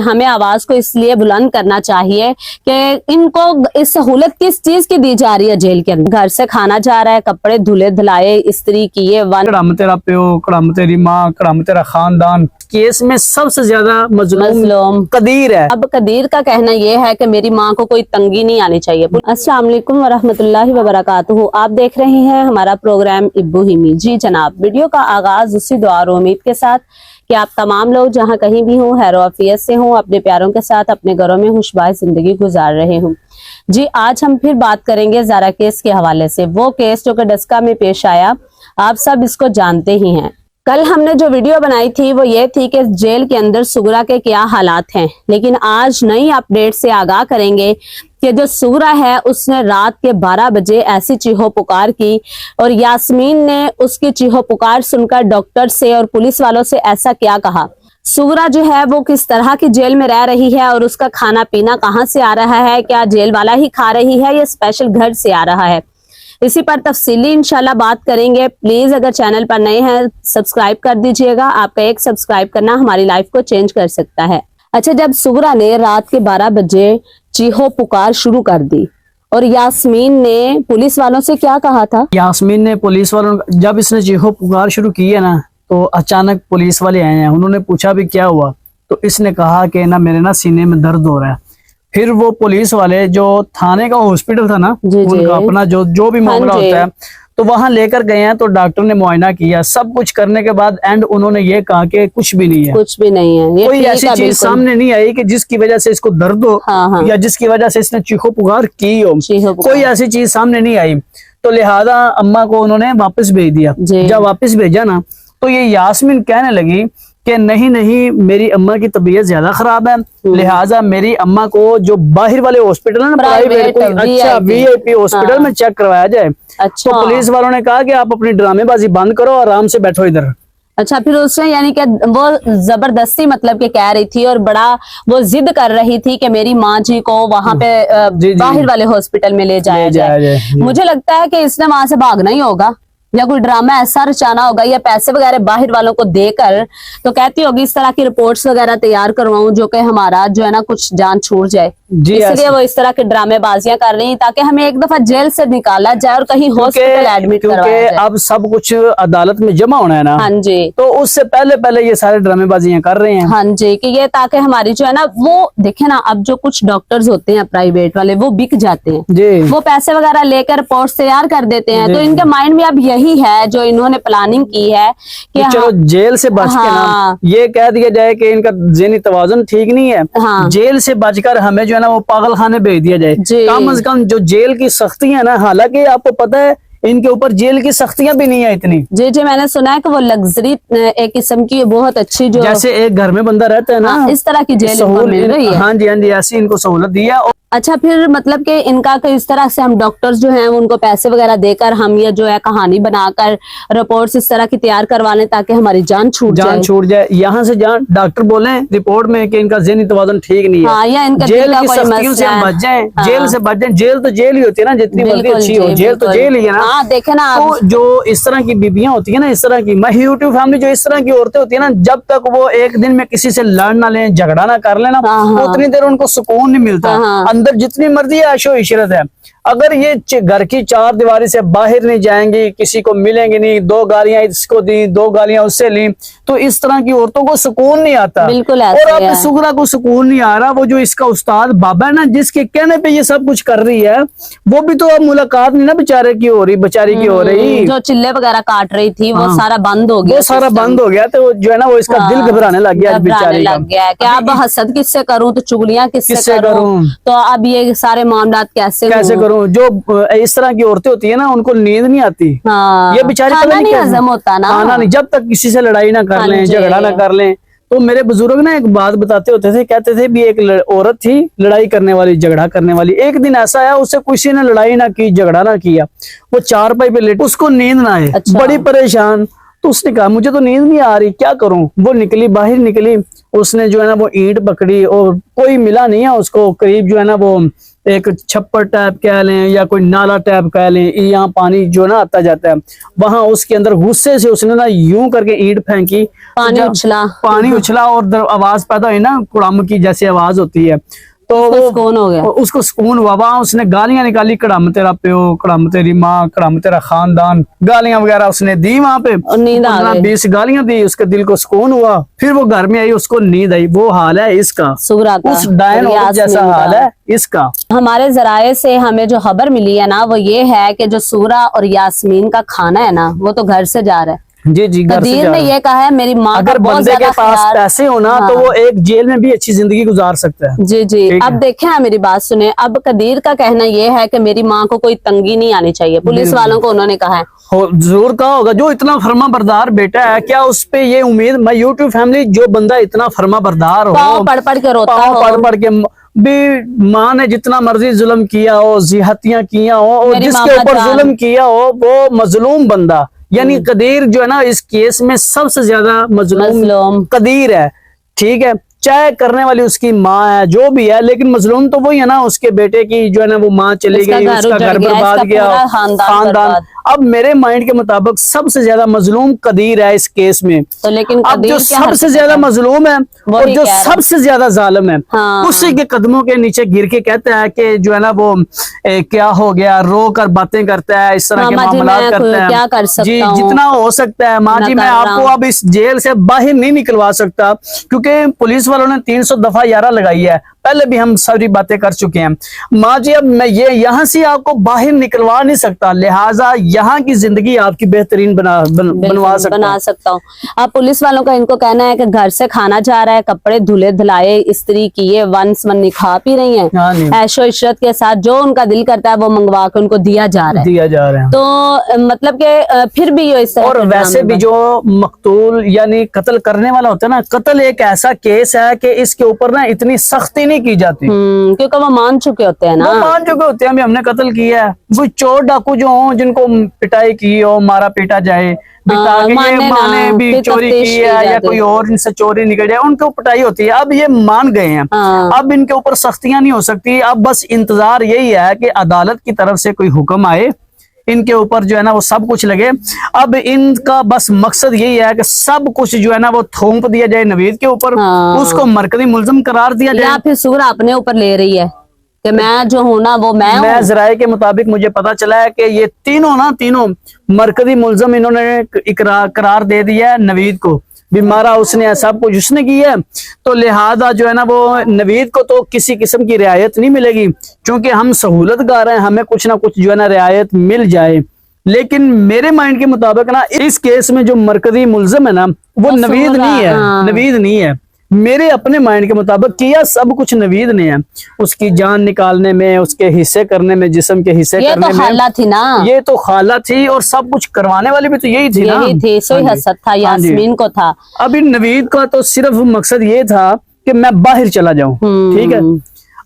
हमें आवाज को इसलिए बुलंद करना चाहिए कि इनको इस सहूलत किस चीज की दी जा रही है जेल के अंदर। घर से खाना जा रहा है, कपड़े धुले धुलाए इस्त्री किए, कड़म तेरा प्यो, कड़म तेरी माँ, कड़म तेरा खानदान। केस में सबसे ज्यादा मजलूम कदीर है। अब कदीर का कहना यह है कि मेरी माँ को कोई तंगी नहीं आनी चाहिए। अस्सलाम वालेकुम वरहमतुल्लाहि वबरकातुहू। आप देख रहे हैं हमारा प्रोग्राम इब्बू हिमी। जी जनाब, वीडियो का आगाज उसी दुआ और उम्मीद के साथ कि आप तमाम लोग जहां कहीं भी हों, खैर आफियत से हों, अपने प्यारों के साथ अपने घरों में खुशबाज जिंदगी गुजार रहे हों। जी आज हम फिर बात करेंगे ज़ारा केस के हवाले से। वो केस जो कि डस्का में पेश आया, आप सब इसको जानते ही हैं। कल हमने जो वीडियो बनाई थी वो ये थी कि जेल के अंदर सुगरा के क्या हालात हैं, लेकिन आज नई अपडेट से आगाह करेंगे कि जो सुगरा है उसने रात के 12 बजे ऐसी चीहो पुकार की और यास्मीन ने उसकी चीहो पुकार सुनकर डॉक्टर से और पुलिस वालों से ऐसा क्या कहा। सुगरा जो है वो किस तरह की जेल में रह रही है और उसका खाना पीना कहाँ से आ रहा है, क्या जेल वाला ही खा रही है या स्पेशल घर से आ रहा है, इसी पर तफसीली इंशाल्लाह बात करेंगे। प्लीज अगर चैनल पर नए हैं सब्सक्राइब कर दीजिएगा। आपका एक सब्सक्राइब करना हमारी लाइफ को चेंज कर सकता है। अच्छा, जब सुगरा ने रात के 12 बजे चीहो पुकार शुरू कर दी और यास्मीन ने पुलिस वालों से क्या कहा था? यास्मीन ने पुलिस वालों, जब इसने चीहो पुकार शुरू की है ना, तो अचानक पुलिस वाले आए हैं। उन्होंने पूछा भी क्या हुआ, तो इसने कहा कि ना मेरे ना सीने में दर्द हो रहा है। फिर वो पुलिस वाले जो थाने का हॉस्पिटल था ना, उनका अपना जो भी मामला होता है, तो वहां लेकर गए हैं। तो डॉक्टर ने मुआयना किया, सब कुछ करने के बाद एंड उन्होंने ये कहा कि कुछ भी नहीं है, कुछ भी नहीं है। कोई ऐसी चीज सामने नहीं आई कि जिसकी वजह से इसको दर्द हो, या जिसकी वजह से इसने चीखो पुकार की हो। कोई ऐसी चीज सामने नहीं आई। तो लिहाजा अम्मा को उन्होंने वापस भेज दिया। जब वापस भेजा ना, तो ये यास्मीन कहने लगी कि नहीं नहीं, मेरी अम्मा की तबीयत ज्यादा खराब है, लिहाजा मेरी अम्मा को जो बाहर वाले हॉस्पिटल है ना, प्राइवेट अच्छा VIP हॉस्पिटल में चेक करवाया जाए। अच्छा। तो पुलिस वालों ने कहा कि आप अपनी ड्रामेबाजी बंद करो, आराम से बैठो इधर। अच्छा, फिर उसने यानी कि वो जबरदस्ती मतलब कि कह रही थी और बड़ा वो जिद कर रही थी कि मेरी माँ जी को वहां पे बाहर वाले हॉस्पिटल में ले जाया जाए। मुझे लगता है कि इसने वहां से भागना ही होगा या कोई ड्रामा ऐसा रचाना होगा या पैसे वगैरह बाहर वालों को देकर तो कहती होगी इस तरह की रिपोर्ट्स वगैरह तैयार करवाऊं जो कि हमारा जो है ना कुछ जान छूट जाए। इसलिए वो इस तरह के ड्रामेबाजियां कर रही ताकि हमें एक दफा जेल से निकाला जाए और कहीं हॉस्पिटल एडमिट करवाया जाए। अब सब कुछ अदालत में जमा होना है ना। हाँ जी। तो उससे पहले ये सारे ड्रामेबाजियां कर रहे हैं। हाँ जी, कि ये ताकि हमारी जो है ना, वो देखे ना, अब जो कुछ डॉक्टर्स होते हैं प्राइवेट वाले वो बिक जाते हैं जी। वो पैसे वगैरह लेकर रिपोर्ट तैयार कर देते हैं। तो इनके माइंड में अब यही है जो इन्होंने प्लानिंग की है कि चलो जेल से बच के ना ये कह दिया जाए कि इनका ज़हनी तवाज़ुन ठीक नहीं है। जेल से बचकर हमें जो है ना वो पागल खाने भेज दिया जाए। कम से कम जो जेल की सख्ती है ना, हालांकि आपको पता है इनके ऊपर जेल की सख्तियां भी नहीं है इतनी। जी जी, मैंने सुना है कि वो लग्जरी एक किस्म की बहुत अच्छी, जो जैसे एक घर में बंदा रहता है ना, इस तरह की जेल मिल रही है। हाँ जी हाँ जी, ऐसी इनको सहूलत दी है। अच्छा, फिर मतलब कि इनका तो इस तरह से हम डॉक्टर्स जो हैं उनको पैसे वगैरह देकर हम ये जो है कहानी बनाकर रिपोर्ट्स इस तरह की तैयार करवा लें ताकि हमारी जान छूट जाए। यहाँ से जहाँ डॉक्टर बोले रिपोर्ट में कि इनका ज़हनी तवाज़ुन ठीक नहीं है, या इनका जेल की सख्तियों से हम बच जाएं। जेल से बच जाएं। जेल तो जेल ही होती है ना, जितनी मर्जी अच्छी हो, जेल तो जेल ही है ना। देखे ना, तो जो इस तरह की बीबियां होती है ना, इस तरह की यूट्यूब फैमिली, जो इस तरह की औरतें होती है ना, जब तक वो एक दिन में किसी से लड़ ना लें, झगड़ा ना कर लेना, उतनी देर उनको सुकून नहीं मिलता। अंदर जितनी मर्जी आशो इशरत है, अगर ये घर की 4 दीवारी से बाहर नहीं जाएंगी, किसी को मिलेंगे नहीं, 2 गालियां इसको दी, 2 गालियां उससे ली, तो इस तरह की औरतों को सुकून नहीं आता। बिल्कुल। और अब सुगरा को सुकून नहीं आ रहा। वो जो इसका उस्ताद बाबा है ना, जिसके कहने पे ये सब कुछ कर रही है, वो भी तो अब मुलाकात नहीं ना बेचारे की हो रही, बेचारी की हो रही। जो चिल्ले वगैरह काट रही थी वो सारा बंद हो गया, वो सारा बंद हो गया। तो जो है ना वो इसका दिल घबराने लग गया, बेचारी लग गया कि अब हसद किससे करूं, तो चुगलियां किससे करूं, तो अब ये सारे मामला कैसे करूं। जो इस तरह की औरतें होती है ना, उनको नींद नहीं आती। ये बेचारी खाना नहीं हजम होता ना, खाना नहीं, जब तक किसी से लड़ाई ना कर लें, झगड़ा ना कर लें। तो मेरे बुजुर्ग ना एक बात बताते होते थे, कहते थे भी एक औरत थी लड़ाई करने वाली, झगड़ा करने वाली। एक दिन ऐसा आया, उससे किसी ने लड़ाई ना की, झगड़ा ना किया, वो चारपाई पे लेट, उसको नींद ना आए। बड़ी परेशान। तो उसने कहा मुझे तो नींद नहीं आ रही, क्या करूं। वो निकली, बाहर निकली, उसने जो है ना वो ईंट पकड़ी और कोई मिला नहीं है उसको। करीब जो है ना वो एक छप्पर टाइप कह लें या कोई नाला टाइप कह लें, यहाँ पानी जो ना आता जाता है, वहां उसके अंदर गुस्से से उसने ना यूं करके ईंट फेंकी, पानी उछला और आवाज पैदा हुई ना कुड़म की जैसी आवाज होती है, तो वो सुकून हो गया, उसको सुकून हुआ। वहां उसने गालियां निकाली, कड़म तेरा प्यो, कड़म तेरी माँ, कड़म तेरा खानदान, गालियां वगैरह उसने दी वहां पे, 20 गालियां दी, उसके दिल को सुकून हुआ। फिर वो घर में आई, उसको नींद आई। वो हाल है इसका, उस डायन औरत जैसा हाल है इसका। हमारे जराये से हमें जो खबर मिली है ना, वो ये है कि जो सूरा और यास्मीन का खाना है ना, वो तो घर से जा रहा है। जी कदीर ने ये कहा है मेरी माँ अगर बंदे के पास पैसे होना तो वो एक जेल में भी अच्छी जिंदगी गुजार सकता है। जी अब देखें, मेरी बात सुने। अब कदीर का कहना ये है कि मेरी माँ को कोई तंगी नहीं आनी चाहिए, पुलिस वालों को उन्होंने कहा है। जरूर कहा होगा, जो इतना फर्मा बरदार बेटा है, क्या उस पे ये उम्मीद, मैं यूट्यूब फैमिली, जो बंदा इतना फर्मा बरदार हो, पढ़ के रोता हो, पढ़ के भी माँ ने जितना मर्जी जुल्म किया हो, जिहातियां किया हो, और जिसके ऊपर जुल्म किया हो वो मजलूम बंदा, यानी कदीर जो है ना इस केस में सबसे ज्यादा मजलूम कदीर है। ठीक है, चाहे करने वाली उसकी माँ है, जो भी है, लेकिन मजलूम तो वही है ना, उसके बेटे की जो है ना वो माँ चली गई, उसका घर बर्बाद गया, खानदान। अब मेरे माइंड के मुताबिक सबसे ज्यादा मजलूम कदीर है इस केस में। तो लेकिन अब जो सबसे ज्यादा मजलूम है और जो सबसे ज्यादा जालिम है, उसी के कदमों के नीचे गिर के कहता है कि जो है ना वो क्या हो गया, रो कर बातें करता है, इस तरह के मामला करता है। क्या कर सकता जी जितना हो सकता है माँ जी, मैं आपको अब इस जेल से बाहर नहीं निकलवा सकता, क्योंकि पुलिस वालों ने 300 दफा यारा लगाई है, पहले भी हम सारी बातें कर चुके हैं। माँ जी अब मैं ये यहाँ से आपको बाहर निकलवा नहीं सकता, लिहाजा यहाँ की जिंदगी आपकी बेहतरीन बना सकता हूँ। अब पुलिस वालों का इनको कहना है कि घर से खाना जा रहा है, कपड़े धुले धुलाए इस्त्री किए, वन सवन्नी खा पी रही हैं, ऐशो इशरत के साथ जो उनका दिल करता है वो मंगवा के उनको दिया जा रहा है। तो मतलब के फिर भी ये इस तरह, और वैसे भी जो मकतूल यानी कत्ल करने वाला होता है ना, कत्ल एक ऐसा केस है कि इसके ऊपर ना इतनी सख्ती नहीं की जाती, क्योंकि वो मान चुके होते हैं ना, वो मान चुके होते हैं, हमने कत्ल किया है। वो चोर डाकू जो हो, जिनको पिटाई की हो, मारा पीटा जाए, माने भी चोरी की है या कोई और इनसे चोरी निकल जाए, उनको पिटाई होती है। अब ये मान गए हैं, अब इनके ऊपर सख्तियां नहीं हो सकती। अब बस इंतजार यही है कि अदालत की तरफ से कोई हुक्म आए, इनके ऊपर जो है ना वो सब कुछ लगे। अब इनका बस मकसद यही है कि सब कुछ जो है ना वो थोप दिया जाए नवीद के ऊपर, उसको मरकजी मुल्ज़िम करार दिया जाए, या फिर सूरा अपने ऊपर ले रही है कि मैं जो हूं ना वो मैं ज़राए के मुताबिक मुझे पता चला है कि ये तीनों मरकजी मुल्ज़िम इन्होंने करार दे दिया है नवीद को, भी मारा उसने, सब कुछ उसने किया, तो लिहाजा जो है ना वो नवीद को तो किसी किस्म की रियायत नहीं मिलेगी, क्योंकि हम सहूलतगार हैं, हमें कुछ ना कुछ जो है ना रियायत मिल जाए। लेकिन मेरे माइंड के मुताबिक ना इस केस में जो मरकजी मुल्ज़िम है ना वो नवीद नहीं है, नवीद नहीं है। मेरे अपने माइंड के मुताबिक किया सब कुछ नवीद ने है, उसकी जान निकालने में, उसके हिस्से करने में, जिस्म के हिस्से करने में, खाला थी ना, ये तो खाला थी, और सब कुछ करवाने वाली भी तो यही थी ना, सोई हसद था, यास्मीन को था। अभी नवीद का तो सिर्फ मकसद ये था कि मैं बाहर चला जाऊं, ठीक है।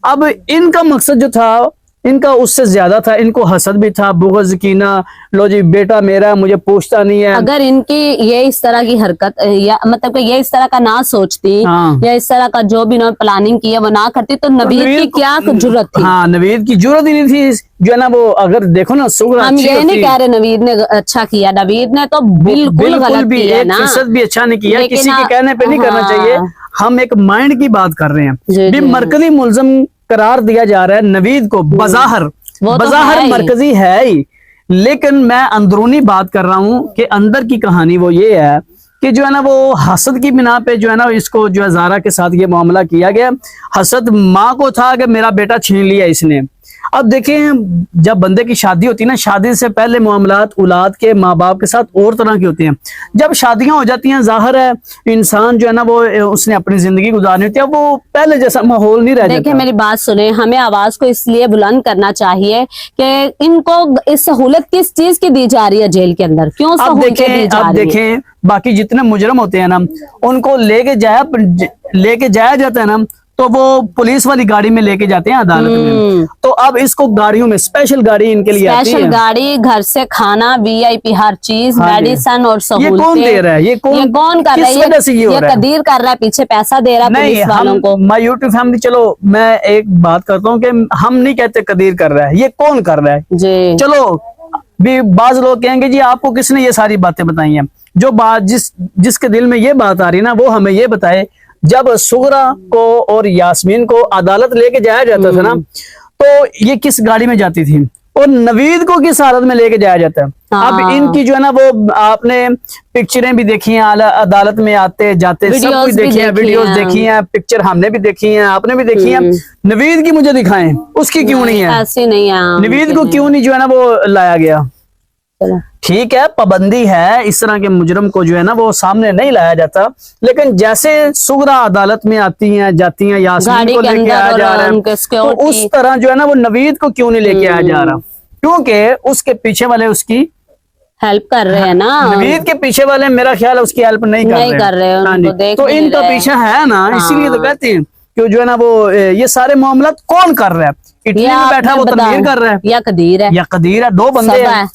अब इनका मकसद जो था इनका उससे ज्यादा था, इनको हसद भी था, बुग़्ज़ कीना, लो जी बेटा मेरा मुझे पूछता नहीं है। अगर इनकी ये इस तरह की हरकत या मतलब कि ये इस तरह का ना सोचती, या इस तरह का जो भी इन्होंने प्लानिंग की है वो ना करती, तो नवीद की क्या जुर्रत थी? हाँ, नवीद की जुर्रत ही नहीं थी जो है ना वो, अगर देखो ना हम ये नहीं कह रहे नवीद ने अच्छा किया, नवीद ने तो बिल्कुल गलत किया ना, भी अच्छा नहीं किया, किसी के कहने पे नहीं करना चाहिए। हम एक माइंड की बात कर रहे हैं, मरकजी मुल्ज़िम करार दिया जा रहा है नवीद को, बज़ाहिर मरकजी है ही, लेकिन मैं अंदरूनी बात कर रहा हूँ कि अंदर की कहानी वो ये है कि जो है ना वो हसद की बिना पे जो है ना इसको जो है ज़ारा के साथ ये मामला किया गया। हसद माँ को था कि मेरा बेटा छीन लिया इसने। अब देखें, जब बंदे की शादी होती है ना, शादी से पहले मामलात औलाद के माँ बाप के साथ और तरह की होती हैं। जब शादियां हो जाती हैं, जाहिर है इंसान जो है ना वो उसने अपनी जिंदगी गुजारनी होती है, वो पहले जैसा माहौल नहीं रह जाता। देखिए मेरी बात सुने, हमें आवाज को इसलिए बुलंद करना चाहिए कि इनको इस सहूलत किस चीज की दी जा रही है जेल के अंदर, क्यों सहूलत दी जा रही है? अब देखें बाकी जितने मुजरम होते हैं ना, उनको लेके जाया जाता है ना, तो वो पुलिस वाली गाड़ी में लेके जाते हैं अदालत में। तो अब इसको गाड़ियों में स्पेशल गाड़ी इनके लिए आती है, स्पेशल गाड़ी, घर से खाना, VIP हर चीज, मेडिसन और सहूलतें। ये कौन दे रहा है? ये कौन कर रहा है? ये कदीर कर रहा है, पीछे पैसा दे रहा है पुलिस वालों को। माय यूट्यूब फैमिली, चलो मैं एक बात करता हूँ कि हम नहीं कहते कदीर कर रहा है, ये कौन कर रहा है जी। चलो भी बाज लोग कहेंगे जी आपको किसने ये सारी बातें बताई हैं। जो बात जिसके दिल में ये बात आ रही है ना, वो हमें ये बताए। जब सुगरा को और यास्मीन को अदालत लेके जाया जाता था ना, तो ये किस गाड़ी में जाती थी और नवीद को किस हालत में लेके जाया जाता है। अब इनकी जो है ना, वो आपने पिक्चरें भी देखी हैं, अदालत में आते जाते सब कुछ देखी है, वीडियोस देखी हैं, पिक्चर हमने भी देखी है, आपने भी देखी है। नवीद की मुझे दिखाएं, उसकी क्यों नहीं है? ऐसी नहीं है, नवीद को क्यों नहीं जो है ना वो लाया गया? ठीक है, पाबंदी है, इस तरह के मुजरम को जो है ना वो सामने नहीं लाया जाता। लेकिन जैसे सुगरा अदालत में आती हैं जाती हैं, यास्मीन को लेके आया जा रहा है, तो उस तरह जो है ना वो नवीद को क्यों नहीं लेके आया जा रहा? क्योंकि उसके पीछे वाले उसकी हेल्प कर रहे हैं ना। नवीद के पीछे वाले मेरा ख्याल है उसकी हेल्प नहीं कर रहे हैं। तो इनका पीछे है ना, इसीलिए तो कहते हैं कि जो है ना वो ये सारे मामला कौन कर रहा है? इटली में बैठा वो तनवीर कर रहा है या कदीर है? दो बंदे हैं,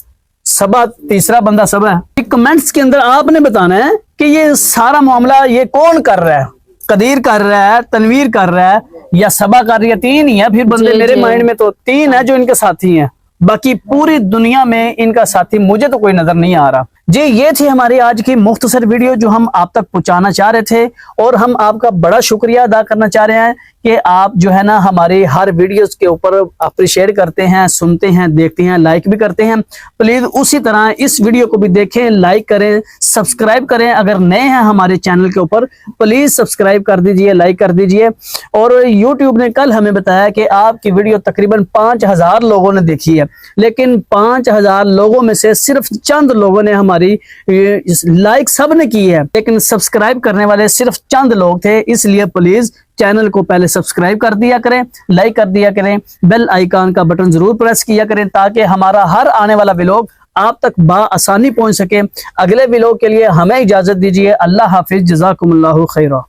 सबा तीसरा बंदा सबा है। कमेंट्स के अंदर आपने बताना है कि ये सारा मामला ये कौन कर रहा है? कदीर कर रहा है, तनवीर कर रहा है, या सबा कर रही है? तीन ही है फिर बंदे मेरे माइंड में, तो तीन है जो इनके साथी हैं। बाकी पूरी दुनिया में इनका साथी मुझे तो कोई नजर नहीं आ रहा। जी, ये थी हमारी आज की मुख्तसर वीडियो जो हम आप तक पहुंचाना चाह रहे थे, और हम आपका बड़ा शुक्रिया अदा करना चाह रहे हैं कि आप जो है ना हमारे हर वीडियोस के ऊपर अप्रिशिएट करते हैं, सुनते हैं, देखते हैं, लाइक भी करते हैं। प्लीज उसी तरह इस वीडियो को भी देखें, लाइक करें, सब्सक्राइब करें। अगर नए हैं हमारे चैनल के ऊपर प्लीज सब्सक्राइब कर दीजिए, लाइक कर दीजिए। और यूट्यूब ने कल हमें बताया कि आपकी वीडियो तकरीबन 5000 लोगों ने देखी है, लेकिन 5000 लोगों में से सिर्फ चंद लोगों ने हमारी लाइक सब ने की है, लेकिन सब्सक्राइब करने वाले सिर्फ चंद लोग थे। इसलिए प्लीज चैनल को पहले सब्सक्राइब कर दिया करें, लाइक कर दिया करें, बेल आइकन का बटन जरूर प्रेस किया करें, ताकि हमारा हर आने वाला व्लॉग आप तक बआसानी पहुंच सके। अगले व्लॉग के लिए हमें इजाजत दीजिए। अल्लाह हाफिज, जज़ाकुमुल्लाहु खैरा।